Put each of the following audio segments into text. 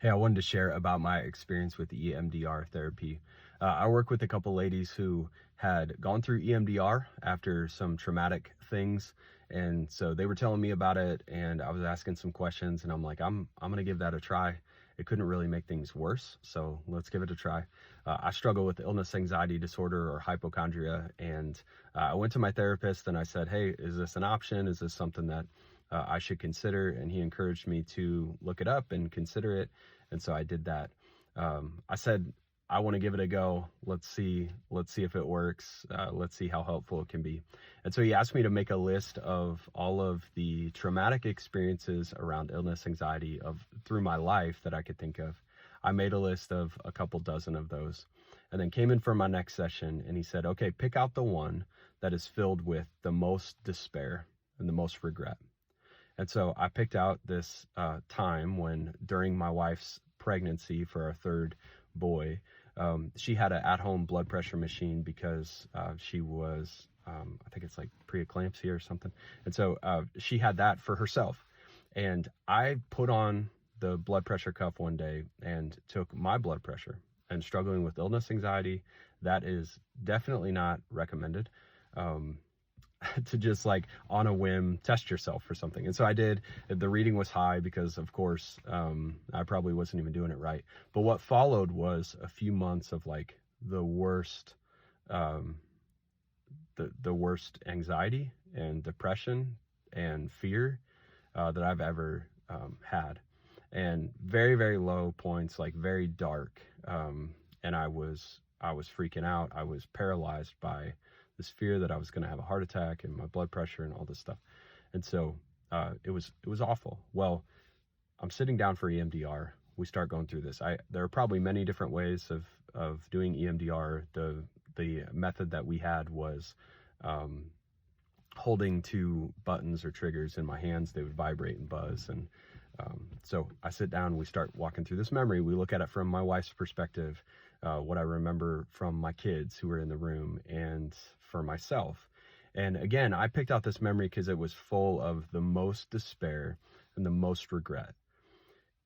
Hey, I wanted to share about my experience with EMDR therapy. I work with a couple ladies who had gone through EMDR after some traumatic things, and so they were telling me about it, and I was asking some questions, and I'm like, I'm gonna give that a try. It couldn't really make things worse, so let's give it a try. I struggle with illness anxiety disorder or hypochondria, and I went to my therapist and I said, hey, is this an option? Is this something that I should consider? And he encouraged me to look it up and consider it. And so I did that. I said, I want to give it a go. Let's see if it works. Let's see how helpful it can be. And so he asked me to make a list of all of the traumatic experiences around illness, anxiety of through my life that I could think of. I made a list of a couple dozen of those, and then came in for my next session. And he said, okay, pick out the one that is filled with the most despair and the most regret. And so I picked out this time when, during my wife's pregnancy for our third boy, she had an at-home blood pressure machine because she was, I think it's like preeclampsia or something. And so she had that for herself. And I put on the blood pressure cuff one day and took my blood pressure. And struggling with illness anxiety, that is definitely not recommended. To just like on a whim test yourself for something. And so I did. The reading was high because, of course, I probably wasn't even doing it right. But what followed was a few months of like the worst the worst anxiety and depression and fear that I've ever had, and very, very low points, like very dark. And I was freaking out. I was paralyzed by this fear that I was going to have a heart attack and my blood pressure and all this stuff. And so it was awful. Well, I'm sitting down for EMDR. We start going through this. There are probably many different ways of doing EMDR. The method that we had was holding two buttons or triggers in my hands. They would vibrate and buzz. And so I sit down, we start walking through this memory. We look at it from my wife's perspective, what I remember from my kids who were in the room, and for myself. And again, I picked out this memory because it was full of the most despair and the most regret.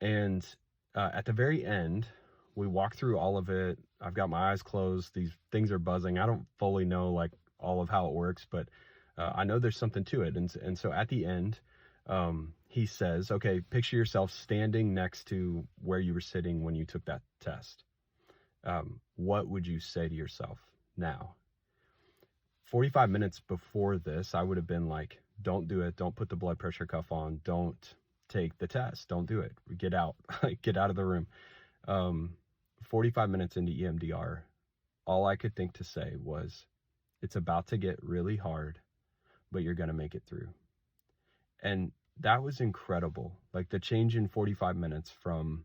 And at the very end, we walk through all of it. I've got my eyes closed. These things are buzzing. I don't fully know like all of how it works, but I know there's something to it. And so at the end, he says, okay, picture yourself standing next to where you were sitting when you took that test. What would you say to yourself now? 45 minutes before this, I would have been like, don't do it. Don't put the blood pressure cuff on. Don't take the test. Don't do it. Get out. Get out of the room. 45 minutes into EMDR, all I could think to say was, it's about to get really hard, but you're going to make it through. And that was incredible. Like the change in 45 minutes from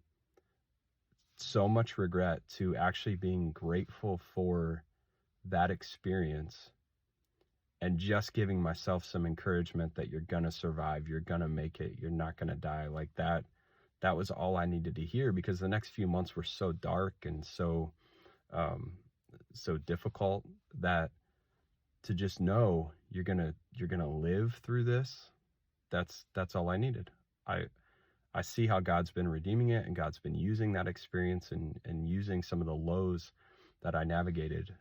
so much regret to actually being grateful for that experience, and just giving myself some encouragement that you're going to survive, you're going to make it, you're not going to die. Like that was all I needed to hear, because the next few months were so dark and so difficult, that to just know you're going to live through this, that's all I needed. I see how God's been redeeming it, and God's been using that experience and using some of the lows that I navigated.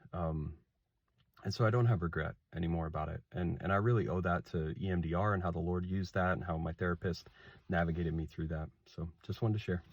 And so I don't have regret anymore about it. And I really owe that to EMDR and how the Lord used that and how my therapist navigated me through that. So just wanted to share.